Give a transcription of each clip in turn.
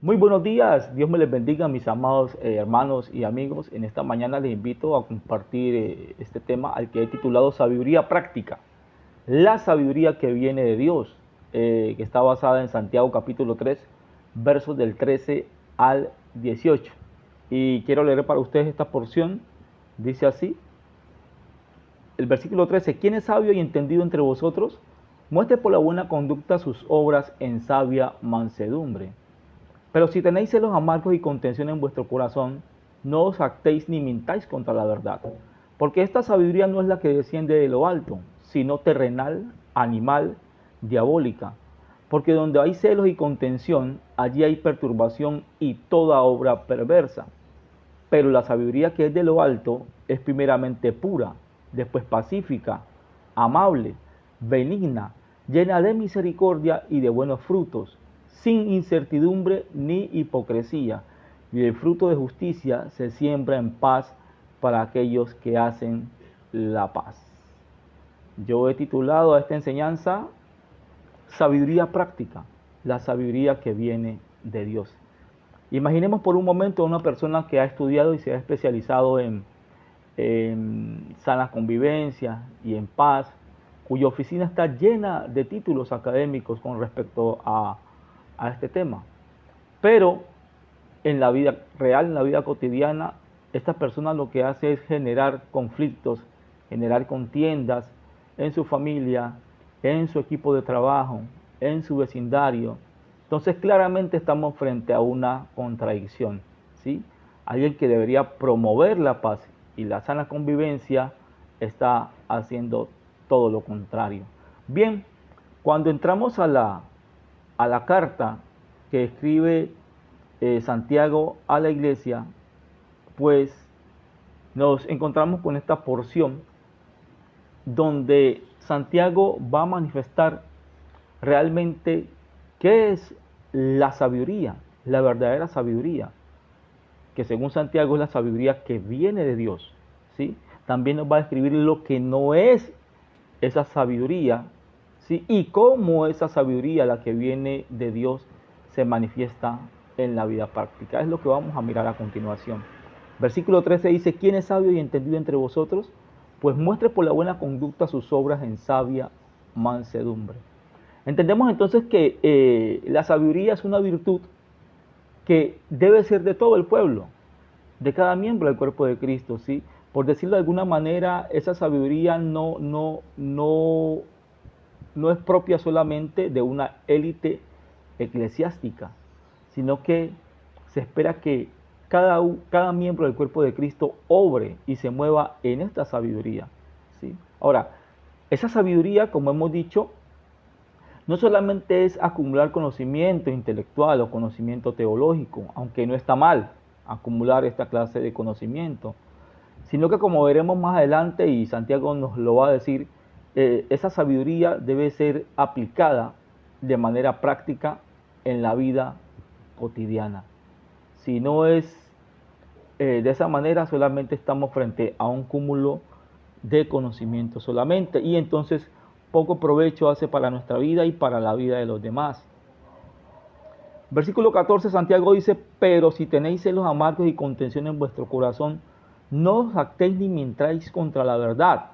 Muy buenos días, Dios me les bendiga, mis amados hermanos y amigos. En esta mañana les invito a compartir este tema al que he titulado Sabiduría Práctica. La sabiduría que viene de Dios, que está basada en Santiago capítulo 3, versos del 13 al 18. Y quiero leer para ustedes esta porción. Dice así, el versículo 13: ¿Quién es sabio y entendido entre vosotros? Muestre por la buena conducta sus obras en sabia mansedumbre. Pero si tenéis celos amargos y contención en vuestro corazón, no os actéis ni mintáis contra la verdad. Porque esta sabiduría no es la que desciende de lo alto, sino terrenal, animal, diabólica. Porque donde hay celos y contención, allí hay perturbación y toda obra perversa. Pero la sabiduría que es de lo alto es primeramente pura, después pacífica, amable, benigna, llena de misericordia y de buenos frutos, sin incertidumbre ni hipocresía. Y el fruto de justicia se siembra en paz para aquellos que hacen la paz. Yo he titulado a esta enseñanza Sabiduría práctica, la sabiduría que viene de Dios. Imaginemos por un momento a una persona que ha estudiado y se ha especializado en sana convivencia y en paz, cuya oficina está llena de títulos académicos con respecto a este tema. Pero en la vida real, en la vida cotidiana, esta persona lo que hace es generar conflictos, generar contiendas en su familia, en su equipo de trabajo, en su vecindario. Entonces claramente estamos frente a una contradicción, ¿sí? Alguien que debería promover la paz y la sana convivencia está haciendo todo lo contrario. Bien, cuando entramos a la carta que escribe Santiago a la iglesia, pues nos encontramos con esta porción donde Santiago va a manifestar realmente qué es la sabiduría, la verdadera sabiduría, que según Santiago es la sabiduría que viene de Dios, ¿sí? También nos va a describir lo que no es esa sabiduría, ¿sí? Y cómo esa sabiduría, la que viene de Dios, se manifiesta en la vida práctica. Es lo que vamos a mirar a continuación. Versículo 13 dice: ¿Quién es sabio y entendido entre vosotros? Pues muestre por la buena conducta sus obras en sabia mansedumbre. Entendemos entonces que la sabiduría es una virtud que debe ser de todo el pueblo, de cada miembro del cuerpo de Cristo, ¿sí? Por decirlo de alguna manera, esa sabiduría no es propia solamente de una élite eclesiástica, sino que se espera que cada miembro del cuerpo de Cristo obre y se mueva en esta sabiduría, ¿sí? Ahora, esa sabiduría, como hemos dicho, no solamente es acumular conocimiento intelectual o conocimiento teológico, aunque no está mal acumular esta clase de conocimiento, sino que, como veremos más adelante y Santiago nos lo va a decir, esa sabiduría debe ser aplicada de manera práctica en la vida cotidiana. Si no es de esa manera, solamente estamos frente a un cúmulo de conocimiento solamente, y entonces poco provecho hace para nuestra vida y para la vida de los demás. Versículo 14, Santiago dice: pero si tenéis celos amargos y contención en vuestro corazón, no os actéis ni mintráis contra la verdad.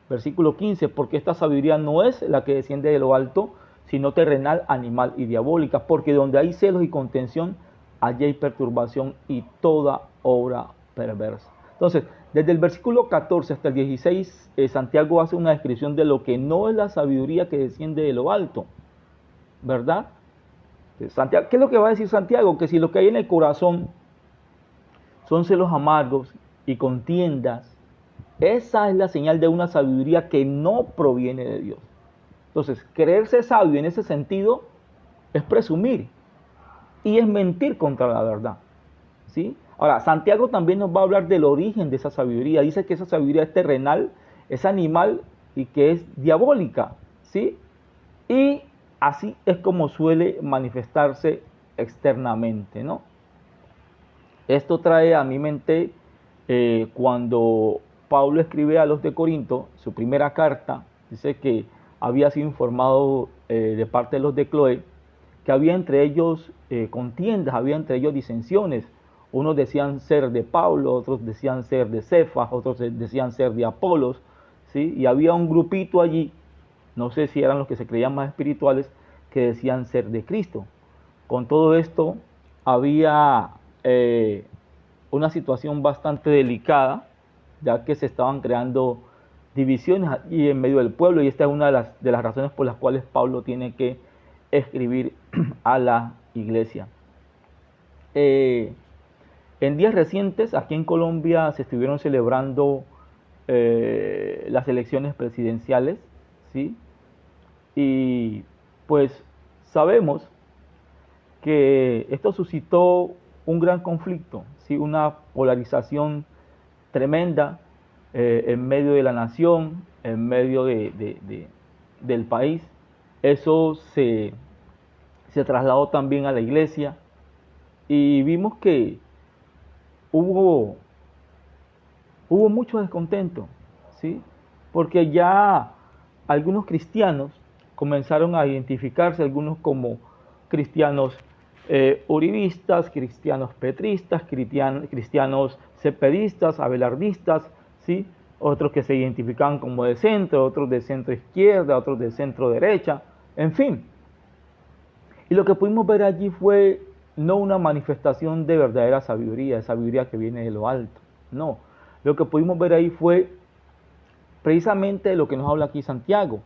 Versículo 15, porque esta sabiduría no es la que desciende de lo alto, sino terrenal, animal y diabólica, porque donde hay celos y contención, allí hay perturbación y toda obra perversa. Entonces, desde el versículo 14 hasta el 16, Santiago hace una descripción de lo que no es la sabiduría que desciende de lo alto, ¿verdad? Santiago, ¿qué es lo que va a decir Santiago? Que si lo que hay en el corazón son celos amargos y contiendas, esa es la señal de una sabiduría que no proviene de Dios. Entonces, creerse sabio en ese sentido es presumir y es mentir contra la verdad, ¿sí? Ahora, Santiago también nos va a hablar del origen de esa sabiduría. Dice que esa sabiduría es terrenal, es animal y que es diabólica, ¿sí? Y así es como suele manifestarse externamente, ¿no? Esto trae a mi mente cuando Pablo escribe a los de Corinto, su primera carta, dice que había sido informado de parte de los de Cloé que había entre ellos contiendas, había entre ellos disensiones. Unos decían ser de Pablo, otros decían ser de Cefas, otros decían ser de Apolos, ¿sí? Y había un grupito allí, no sé si eran los que se creían más espirituales, que decían ser de Cristo. Con todo esto había una situación bastante delicada, ya que se estaban creando divisiones allí en medio del pueblo, y esta es una de las razones por las cuales Pablo tiene que escribir a la iglesia. En días recientes, aquí en Colombia se estuvieron celebrando las elecciones presidenciales, ¿sí? Y pues sabemos que esto suscitó un gran conflicto, ¿sí? Una polarización tremenda en medio de la nación, en medio del país. Eso se trasladó también a la iglesia y vimos que hubo, hubo mucho descontento, ¿sí? Porque ya algunos cristianos comenzaron a identificarse, algunos como cristianos uribistas, cristianos petristas, cristianos cepedistas, abelardistas, ¿sí? Otros que se identificaban como de centro, otros de centro izquierda, otros de centro derecha, en fin. Y lo que pudimos ver allí fue no una manifestación de verdadera sabiduría, de sabiduría que viene de lo alto, no. Lo que pudimos ver ahí fue precisamente de lo que nos habla aquí Santiago,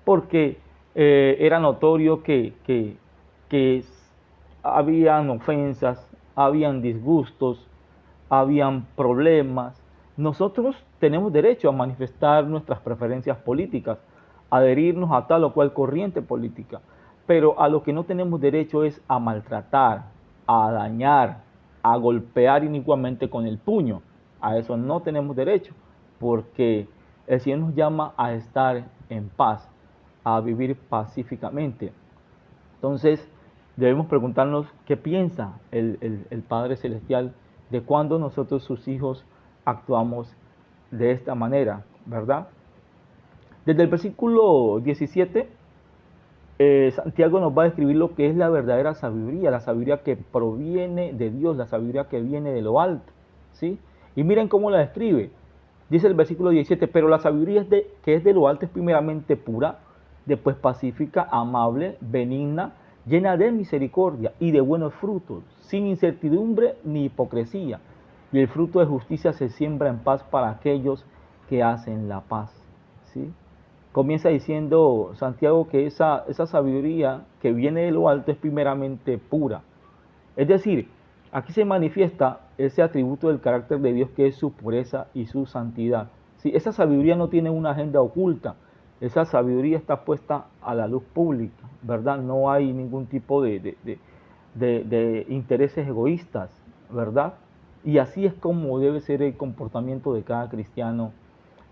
porque era notorio que habían ofensas, habían disgustos, habían problemas. Nosotros tenemos derecho a manifestar nuestras preferencias políticas, adherirnos a tal o cual corriente política, pero a lo que no tenemos derecho es a maltratar, a dañar, a golpear inicuamente con el puño. A eso no tenemos derecho, porque el Señor nos llama a estar en paz, a vivir pacíficamente. Entonces, debemos preguntarnos qué piensa el Padre Celestial de cuando nosotros, sus hijos, actuamos de esta manera, ¿verdad? Desde el versículo 17, Santiago nos va a describir lo que es la verdadera sabiduría, la sabiduría que proviene de Dios, la sabiduría que viene de lo alto, ¿sí? Y miren cómo la describe. Dice el versículo 17, pero la sabiduría que es de lo alto es primeramente pura, después pacífica, amable, benigna, llena de misericordia y de buenos frutos, sin incertidumbre ni hipocresía. Y el fruto de justicia se siembra en paz para aquellos que hacen la paz, ¿sí? Comienza diciendo Santiago que esa sabiduría que viene de lo alto es primeramente pura. Es decir, aquí se manifiesta ese atributo del carácter de Dios que es su pureza y su santidad. ¿Sí? Esa sabiduría no tiene una agenda oculta, esa sabiduría está puesta a la luz pública, ¿verdad? No hay ningún tipo de intereses egoístas, ¿verdad? Y así es como debe ser el comportamiento de cada cristiano,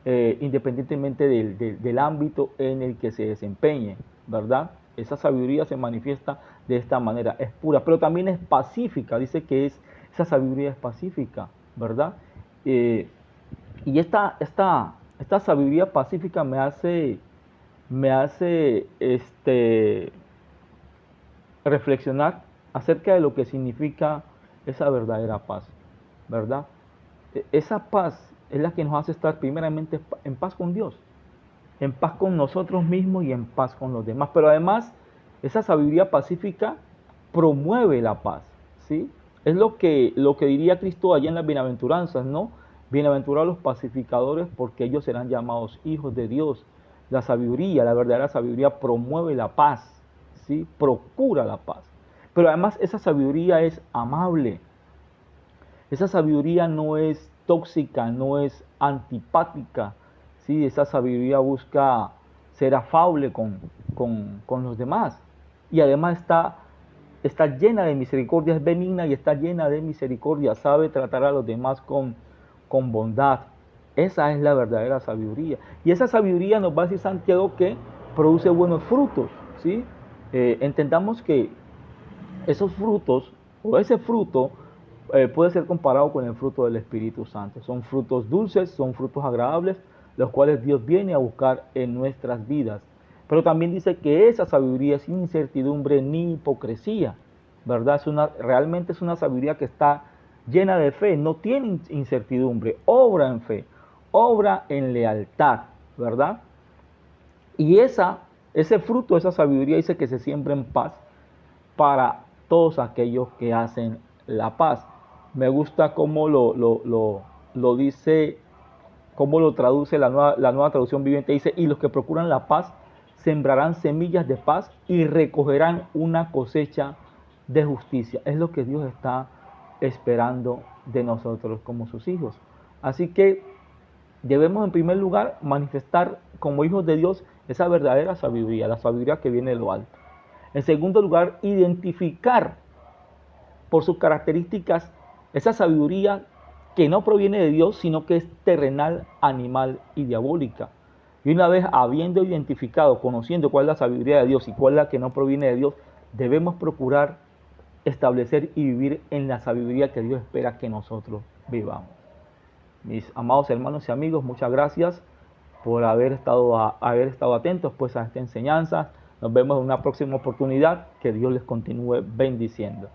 independientemente del ámbito en el que se desempeñe, ¿verdad? Esa sabiduría se manifiesta de esta manera, es pura, pero también es pacífica, dice que esa sabiduría es pacífica, ¿verdad? Y esta sabiduría pacífica me hace reflexionar acerca de lo que significa esa verdadera paz, ¿verdad? Esa paz es la que nos hace estar primeramente en paz con Dios, en paz con nosotros mismos y en paz con los demás. Pero además, esa sabiduría pacífica promueve la paz, ¿sí? Es lo que diría Cristo allá en las bienaventuranzas, ¿no? Bienaventurados los pacificadores, porque ellos serán llamados hijos de Dios. La sabiduría, la verdadera sabiduría promueve la paz, ¿sí? Procura la paz. Pero además esa sabiduría es amable. Esa sabiduría no es tóxica, no es antipática, ¿sí? Esa sabiduría busca ser afable con los demás. Y además está llena de misericordia, es benigna y está llena de misericordia, sabe tratar a los demás con bondad. Esa es la verdadera sabiduría. Y esa sabiduría nos va a decir Santiago que produce buenos frutos, ¿sí? Entendamos que esos frutos, o ese fruto, puede ser comparado con el fruto del Espíritu Santo. Son frutos dulces, son frutos agradables, los cuales Dios viene a buscar en nuestras vidas. Pero también dice que esa sabiduría es sin incertidumbre ni hipocresía, ¿verdad? Realmente es una sabiduría que está llena de fe, no tiene incertidumbre, obra en fe, obra en lealtad, ¿verdad? Y ese fruto de esa sabiduría dice que se siembra en paz para todos aquellos que hacen la paz. Me gusta cómo lo dice, cómo lo traduce la nueva traducción viviente. Dice, y los que procuran la paz sembrarán semillas de paz y recogerán una cosecha de justicia. Es lo que Dios está esperando de nosotros como sus hijos. Así que debemos en primer lugar manifestar como hijos de Dios esa verdadera sabiduría, la sabiduría que viene de lo alto. En segundo lugar, identificar por sus características esa sabiduría que no proviene de Dios, sino que es terrenal, animal y diabólica. Y una vez habiendo identificado, conociendo cuál es la sabiduría de Dios y cuál es la que no proviene de Dios, debemos procurar establecer y vivir en la sabiduría que Dios espera que nosotros vivamos. Mis amados hermanos y amigos, muchas gracias por haber estado atentos pues a esta enseñanza. Nos vemos en una próxima oportunidad. Que Dios les continúe bendiciendo.